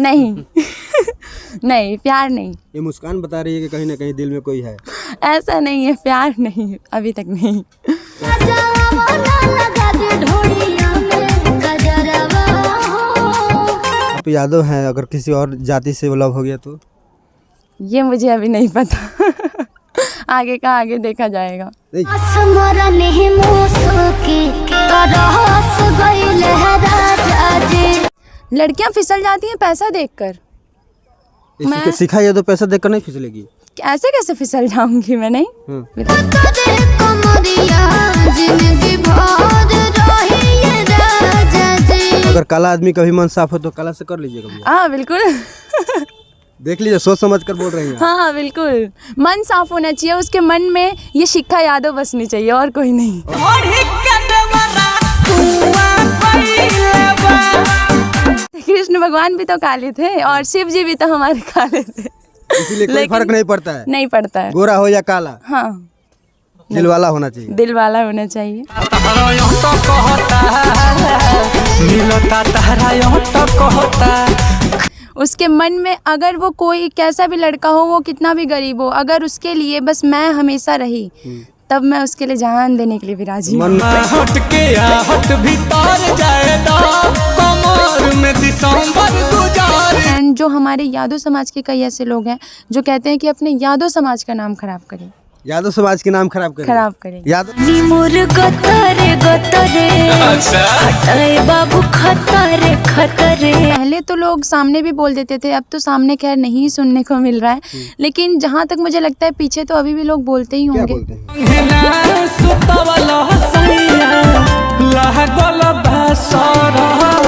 नहीं नहीं, प्यार नहीं। ये मुस्कान बता रही है कि कहीं ना कहीं दिल में कोई है। ऐसा नहीं है, प्यार नहीं, अभी तक नहीं। आप यादव हैं, अगर किसी और जाति से लव हो गया तो? ये मुझे अभी नहीं पता। आगे का आगे देखा जाएगा। लड़कियां फिसल जाती हैं पैसा देखकर। मैं सिखा ये तो पैसा देखकर नहीं फिसलेगी। ऐसे कैसे फिसल जाऊंगी मैं? नहीं। अगर काला आदमी कभी मन साफ हो तो काला से कर लीजिएगा। हाँ बिल्कुल। देख लीजिए, सोच समझ कर बोल रही हैं। हाँ बिल्कुल, मन साफ होना चाहिए, उसके मन में ये शिखा यादव बसनी चाहिए और कोई नहीं। कृष्ण भगवान भी तो काले थे और शिव जी भी तो हमारे काले थे, इसीलिए कोई फर्क नहीं पड़ता है। नहीं पड़ता है, गोरा हो या काला। हाँ, दिल वाला होना चाहिए। दिल वाला होना चाहिए। उसके मन में अगर वो कोई कैसा भी लड़का हो, वो कितना भी गरीब हो, अगर उसके लिए बस मैं हमेशा रही, तब मैं उसके लिए जान देने के लिए भी राजी हूँ। एंड जो हमारे यादव समाज के कई ऐसे लोग हैं जो कहते हैं कि अपने यादव समाज का नाम खराब करें। यादव समाज के नाम खराब करें। यादव बाबू खतरे। पहले तो लोग सामने भी बोल देते थे, अब तो सामने खैर नहीं सुनने को मिल रहा है, लेकिन जहाँ तक मुझे लगता है पीछे तो अभी भी लोग बोलते ही होंगे।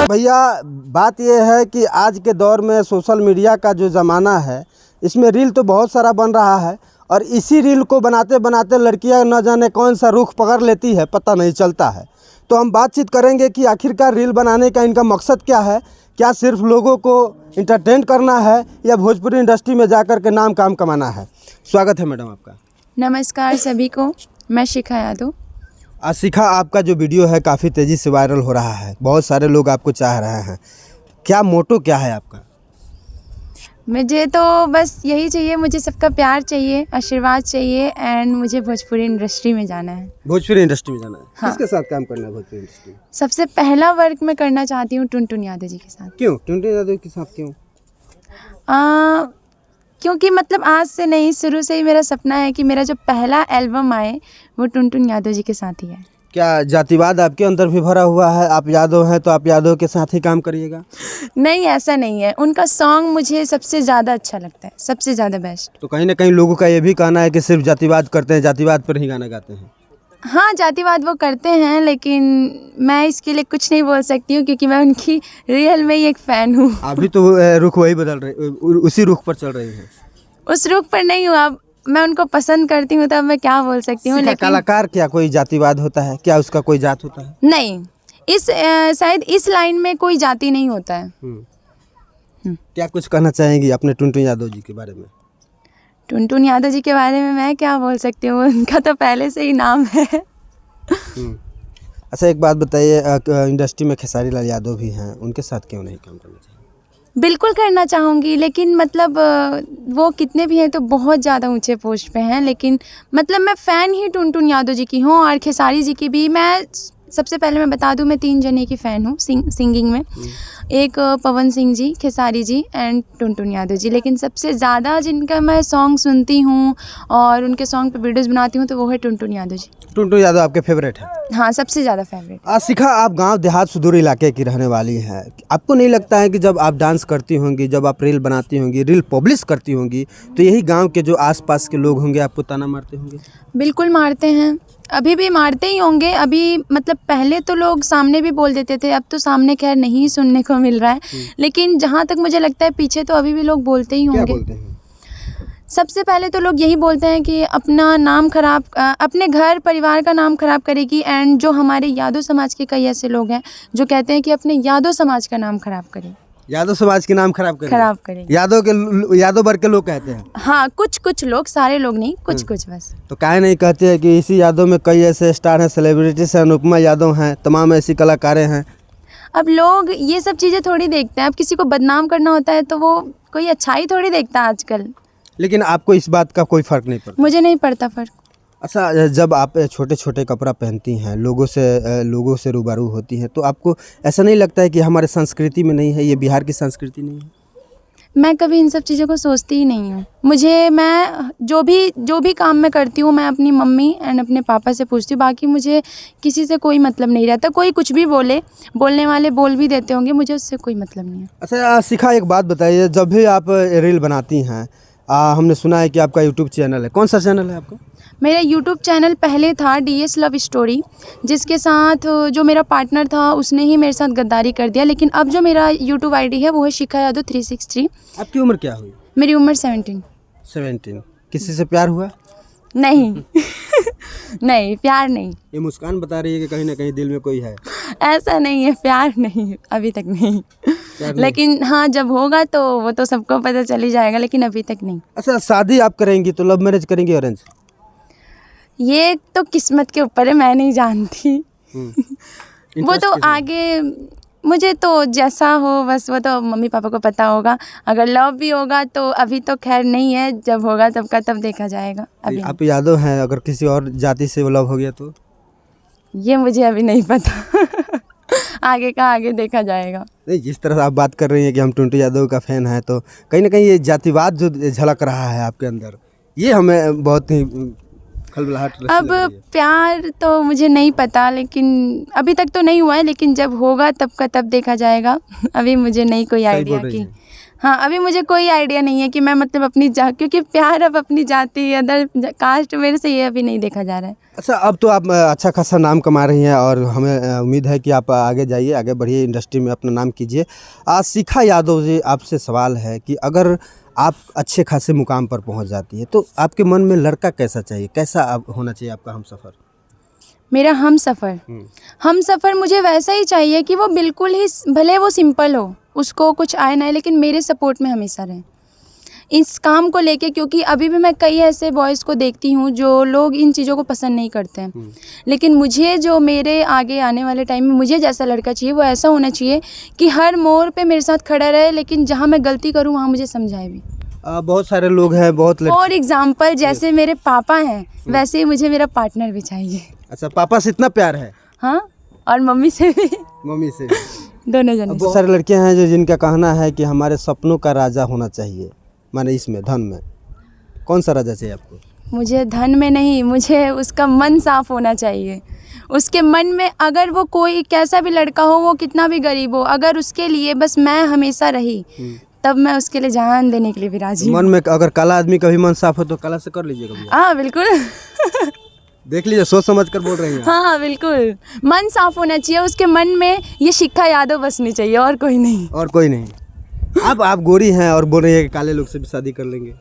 भैया बात यह है कि आज के दौर में सोशल मीडिया का जो ज़माना है, इसमें रील तो बहुत सारा बन रहा है और इसी रील को बनाते बनाते लड़कियां न जाने कौन सा रुख पकड़ लेती है, पता नहीं चलता है। तो हम बातचीत करेंगे कि आखिरकार रील बनाने का इनका मकसद क्या है, क्या सिर्फ लोगों को इंटरटेन करना है या भोजपुरी इंडस्ट्री में जाकर के नाम काम कमाना है। स्वागत है मैडम आपका। नमस्कार सभी को, मैं शिखा यादव। आज शिखा, आपका जो वीडियो है काफ़ी तेज़ी से वायरल हो रहा है, बहुत सारे लोग आपको चाह रहे हैं, क्या मोटो क्या है आपका? मुझे तो बस यही चाहिए, मुझे सबका प्यार चाहिए, आशीर्वाद चाहिए एंड मुझे भोजपुरी इंडस्ट्री में जाना है। भोजपुरी इंडस्ट्री में जाना है। हाँ। किसके साथ काम करना है भोजपुरी इंडस्ट्री में? सबसे पहला वर्क मैं करना चाहती हूँ टुनटुन यादव जी के साथ। क्यों टुनटुन यादव के साथ क्यों? क्योंकि मतलब आज से नहीं, शुरू से ही मेरा सपना है कि मेरा जो पहला एल्बम आए वो टुनटुन यादव जी के साथ ही है। क्या जातिवाद आपके अंदर भी भरा हुआ है? आप यादव हैं तो आप यादव के साथ ही काम करिएगा? नहीं, ऐसा नहीं है। उनका सॉन्ग मुझे सबसे ज़्यादा अच्छा लगता है, सबसे ज़्यादा बेस्ट। तो कहीं ना कहीं लोगों का ये भी कहना है कि सिर्फ जातिवाद करते हैं, जातिवाद पर ही गाना गाते हैं। हाँ, जातिवाद वो करते हैं, लेकिन मैं इसके लिए कुछ नहीं बोल सकती हूँ क्योंकि मैं उनकी रियल में ही एक फ़ैन हूँ। अभी तो रुख वही बदल रहे, उसी रुख पर चल रही है। उस रुख पर नहीं हूँ, अब मैं उनको पसंद करती हूँ, तब मैं क्या बोल सकती हूँ। लेकिन कलाकार क्या कोई जातिवाद होता है क्या? उसका कोई जात होता है? नहीं, इस शायद इस लाइन में कोई जाति नहीं होता है। क्या कुछ कहना चाहेंगी अपने टुनटुन यादव जी के बारे में? टुनटुन यादव जी के बारे में मैं क्या बोल सकती हूँ, उनका तो पहले से ही नाम है। अच्छा एक बात बताइए, इंडस्ट्री में खेसारी लाल यादव भी हैं, उनके साथ क्यों नहीं काम करना चाहिए? बिल्कुल करना चाहूँगी, लेकिन मतलब वो कितने भी हैं तो बहुत ज़्यादा ऊंचे पोस्ट पे हैं, लेकिन मतलब मैं फ़ैन ही टुनटुन यादव जी की हूँ और खेसारी जी की भी। मैं सबसे पहले मैं बता दूँ, मैं 3 जने की फ़ैन हूँ सिंगिंग में। एक पवन सिंह जी, खेसारी जी एंड टुनटुन यादव जी। लेकिन सबसे ज़्यादा जिनका मैं सॉन्ग सुनती हूँ और उनके सॉन्ग पे वीडियोस बनाती हूँ तो वो है टुनटुन यादव जी। टुनटुन यादव आपके फेवरेट है? हाँ, सबसे ज़्यादा फेवरेट। शिखा, आप गांव देहात सुदूर इलाके की रहने वाली हैं, आपको नहीं लगता है कि जब आप डांस करती होंगी, जब आप रील बनाती होंगी, रील पब्लिश करती होंगी, तो यही गांव के जो आसपास के लोग होंगे आपको ताना मारते होंगे? बिल्कुल मारते हैं, अभी भी मारते ही होंगे। अभी मतलब पहले तो लोग सामने भी बोल देते थे, अब तो सामने खैर नहीं सुनने को मिल रहा है, लेकिन जहाँ तक मुझे लगता है पीछे तो अभी भी लोग बोलते ही होंगे। क्या बोलते हैं? सबसे पहले तो लोग यही बोलते हैं कि अपना नाम खराब, अपने घर परिवार का नाम खराब करेगी। एंड जो हमारे यादव समाज के कई ऐसे लोग हैं जो कहते हैं कि अपने यादव समाज का नाम खराब करें। यादव समाज के नाम खराब करें? यादव वर्ग के लोग कहते हैं। हाँ, कुछ लोग, सारे लोग नहीं, कुछ बस। तो काहे नहीं कहते हैं कि इसी यादव में कई ऐसे स्टार हैं, सेलिब्रिटीज हैं, अनुपमा यादव हैं, तमाम ऐसी कलाकारें हैं। अब लोग ये सब चीज़ें थोड़ी देखते हैं। अब किसी को बदनाम करना होता है तो वो कोई अच्छाई थोड़ी देखता है आजकल। लेकिन आपको इस बात का कोई फ़र्क नहीं पड़ता? मुझे नहीं पड़ता फ़र्क। अच्छा, जब आप छोटे छोटे कपड़ा पहनती हैं, लोगों से रूबरू होती हैं, तो आपको ऐसा नहीं लगता है कि हमारे संस्कृति में नहीं है, ये बिहार की संस्कृति नहीं है? मैं कभी इन सब चीज़ों को सोचती ही नहीं हूँ। मैं जो भी काम मैं करती हूँ, मैं अपनी मम्मी एंड अपने पापा से पूछती हूँ। बाकी मुझे किसी से कोई मतलब नहीं रहता। कोई कुछ भी बोलने वाले बोल भी देते होंगे, मुझे उससे कोई मतलब नहीं है। अच्छा शिखा, एक बात बताइए, जब भी आप रील बनाती हैं, हमने सुना है कि आपका यूट्यूब चैनल है। कौन सा चैनल है आपका? मेरा यूट्यूब चैनल पहले था DS लव स्टोरी, जिसके साथ जो मेरा पार्टनर था उसने ही मेरे साथ गद्दारी कर दिया। लेकिन अब जो मेरा यूट्यूब ID है वो है शिखा यादव 363। आपकी उम्र क्या हुई? मेरी उम्र 17। किसी से प्यार हुआ? नहीं नहीं, प्यार नहीं। ये मुस्कान बता रही है कि कहीं ना कहीं दिल में कोई है। ऐसा नहीं है, प्यार नहीं, अभी तक नहीं। लेकिन हाँ, जब होगा तो वो तो सबको पता चल ही जाएगा, लेकिन अभी तक नहीं। अच्छा, शादी आप करेंगी तो लव मैरिज करेंगी अरेंज? ये तो किस्मत के ऊपर है, मैं नहीं जानती। वो तो आगे, मुझे तो जैसा हो बस वो तो मम्मी पापा को पता होगा। अगर लव भी होगा तो अभी तो खैर नहीं है, जब होगा तब का तब देखा जाएगा। अभी आप यादव हैं, अगर किसी और जाति से वो लव हो गया तो? ये मुझे अभी नहीं पता। आगे का आगे देखा जाएगा। नहीं, जिस तरह से आप बात कर रही हैं कि हम टुंटू यादव का फ़ैन हैं, तो कहीं ना कहीं ये जातिवाद जो झलक रहा है आपके अंदर, ये हमें बहुत ही खलबलाहट लग अब रही है। प्यार तो मुझे नहीं पता, लेकिन अभी तक तो नहीं हुआ है, लेकिन जब होगा तब का तब देखा जाएगा। अभी मुझे नहीं कोई आइडिया कि हाँ, अभी मुझे कोई आइडिया नहीं है कि मैं मतलब क्योंकि प्यार अब अपनी जाति अदर कास्ट मेरे से ये अभी नहीं देखा जा रहा है। अच्छा, अब तो आप अच्छा खासा नाम कमा रही हैं और हमें उम्मीद है कि आप आगे जाइए, आगे बढ़िए, इंडस्ट्री में अपना नाम कीजिए। आज शिखा यादव जी, आपसे सवाल है कि अगर आप अच्छे खासे मुकाम पर पहुंच जाती है तो आपके मन में लड़का कैसा चाहिए, कैसा होना चाहिए आपका हमसफ़र? मेरा हमसफ़र मुझे वैसा ही चाहिए कि वो बिल्कुल ही, भले वो सिंपल हो, उसको कुछ आए ना, लेकिन मेरे सपोर्ट में हमेशा रहे इस काम को लेके। क्योंकि अभी भी मैं कई ऐसे बॉयज़ को देखती हूँ जो लोग इन चीज़ों को पसंद नहीं करते हैं, लेकिन मुझे जो मेरे आगे आने वाले टाइम में मुझे जैसा लड़का चाहिए वो ऐसा होना चाहिए कि हर मोड़ पे मेरे साथ खड़ा रहे, लेकिन जहाँ मैं गलती करूँ वहाँ मुझे समझाए भी। बहुत सारे लोग हैं, फॉर एग्जाम्पल जैसे मेरे पापा हैं, वैसे ही मुझे मेरा पार्टनर भी चाहिए। अच्छा, पापा से इतना प्यार है? हाँ, और मम्मी से भी। मम्मी से दोनों जने। बहुत सारे लड़कियां हैं जो जिनका कहना है कि हमारे सपनों का राजा होना चाहिए, माने इसमें धन में। कौन सा राजा चाहिए आपको? मुझे धन में नहीं, मुझे उसका मन साफ होना चाहिए। उसके मन में अगर वो कोई कैसा भी लड़का हो, वो कितना भी गरीब हो, अगर उसके लिए बस मैं हमेशा रही, तब मैं उसके लिए जान देने के लिए भी राजी हूँ। मन में अगर काला आदमी का भी मन साफ हो तो काला से कर लीजिएगा भैया। हाँ बिल्कुल। देख लीजिए, सोच समझ कर बोल रही हैं। हाँ बिल्कुल, मन साफ होना चाहिए उसके मन में, ये शिखा यादव बसनी चाहिए, और कोई नहीं। और कोई नहीं। आप गोरी हैं और बोल रही है कि काले लोग से भी शादी कर लेंगे।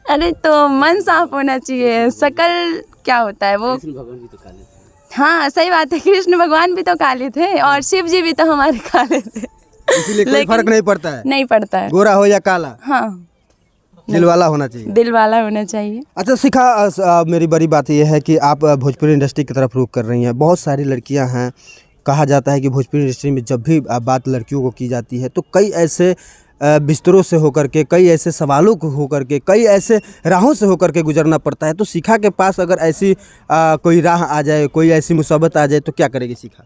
अरे तो मन साफ होना चाहिए, शकल क्या होता है वो। भगवान भी तो काले थे। हाँ सही बात है, कृष्ण भगवान भी तो काले थे और शिव जी भी तो हमारे काले थे, इसीलिए कोई फर्क नहीं पड़ता है। नहीं पड़ता है, गोरा हो या काला। हाँ, दिल वाला होना चाहिए। दिल वाला होना चाहिए। अच्छा शिखा, मेरी बड़ी बात यह है कि आप भोजपुरी इंडस्ट्री की तरफ रुख कर रही हैं। बहुत सारी लड़कियां हैं, कहा जाता है कि भोजपुरी इंडस्ट्री में जब भी बात लड़कियों को की जाती है तो कई ऐसे बिस्तरों से होकर के, कई ऐसे सवालों को होकर के, कई ऐसे राहों से होकर के गुजरना पड़ता है। तो शिखा के पास अगर ऐसी कोई राह आ जाए, कोई ऐसी मुसीबत आ जाए तो क्या करेगी शिखा?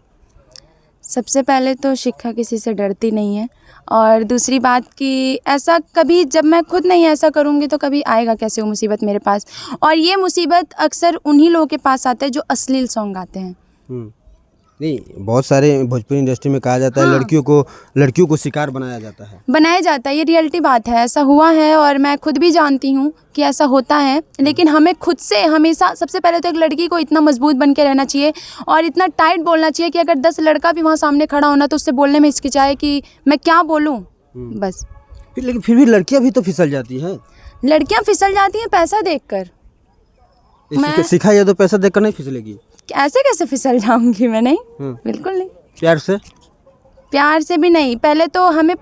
सबसे पहले तो शिखा किसी से डरती नहीं है, और दूसरी बात कि ऐसा कभी, जब मैं खुद नहीं ऐसा करूँगी तो कभी आएगा कैसे वो मुसीबत मेरे पास। और ये मुसीबत अक्सर उन्हीं लोगों के पास आते हैं जो अश्लील सॉन्ग गाते हैं। नहीं, बहुत सारे भोजपुरी इंडस्ट्री में कहा जाता है हाँ। लड़कियों को शिकार बनाया जाता है। ये रियलिटी बात है, ऐसा हुआ है और मैं खुद भी जानती हूँ कि ऐसा होता है। लेकिन हमें खुद से हमेशा, सबसे पहले तो एक लड़की को इतना मजबूत बन के रहना चाहिए और इतना टाइट बोलना चाहिए कि अगर 10 लड़का भी वहाँ सामने खड़ा होना तो उससे बोलने में हिचकिचाए कि मैं क्या बोलूँ। बस लेकिन फिर भी लड़कियां भी तो फिसल जाती हैं। लड़कियाँ फिसल जाती हैं पैसा देखकर। शिखा यादव पैसा देकर नहीं फिसलेगी। ऐसे कैसे फिसल जाऊंगी मैं? नहीं, बिल्कुल नहीं। प्यार से भी नहीं। पहले तो हमें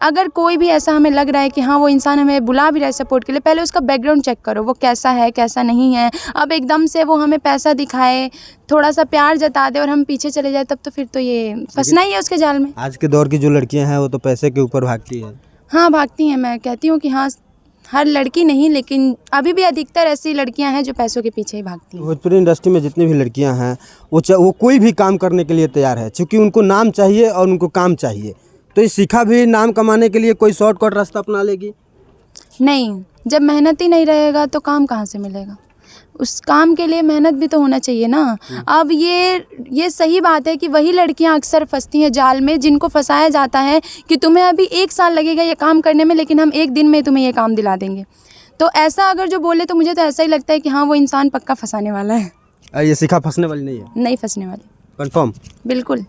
अगर कोई भी ऐसा हमें लग रहा है कि हाँ वो इंसान हमें बुला भी रहा है सपोर्ट के लिए, पहले उसका बैकग्राउंड चेक करो, वो कैसा है कैसा नहीं है। अब एकदम से वो हमें पैसा दिखाए, थोड़ा सा प्यार जता दे और हम पीछे चले जाए, तब तो फिर तो ये फंसना ही है उसके जाल में। आज के दौर की जो लड़कियां हैं वो तो पैसे के ऊपर भागती हैं। हाँ भागती हैं, मैं कहती हूँ कि हाँ हर लड़की नहीं, लेकिन अभी भी अधिकतर ऐसी लड़कियां हैं जो पैसों के पीछे ही भागती हैं। भोजपुरी इंडस्ट्री में जितनी भी लड़कियां हैं वो कोई भी काम करने के लिए तैयार है, क्योंकि उनको नाम चाहिए और उनको काम चाहिए। तो ये शिखा भी नाम कमाने के लिए कोई शॉर्टकट रास्ता अपना लेगी? नहीं, जब मेहनत ही नहीं रहेगा तो काम कहाँ से मिलेगा? उस काम के लिए मेहनत भी तो होना चाहिए ना। अब ये सही बात है कि वही लड़कियां अक्सर फंसती हैं जाल में, जिनको फंसाया जाता है कि तुम्हें अभी 1 साल लगेगा ये काम करने में, लेकिन हम 1 दिन में तुम्हें ये काम दिला देंगे। तो ऐसा अगर जो बोले तो मुझे तो ऐसा ही लगता है कि हाँ वो इंसान पक्का फंसाने वाला है। ये शिखा फंसने वाली नहीं है? नहीं फंसने वाली, कंफर्म? बिल्कुल।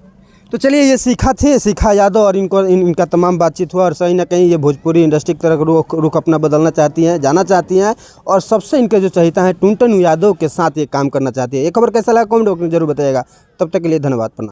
तो चलिए, ये शिखा थे, शिखा यादव, और इनका तमाम बातचीत हुआ और सही ना कहीं ये भोजपुरी इंडस्ट्री की तरफ रुख अपना बदलना चाहती हैं, जाना चाहती हैं, और सबसे इनके जो चाहता है टुनटुन यादव के साथ ये काम करना चाहती है। ये खबर कैसा लगा कमेंट बॉक्स में जरूर बताइएगा। तब तक के लिए धन्यवाद, प्रणाम।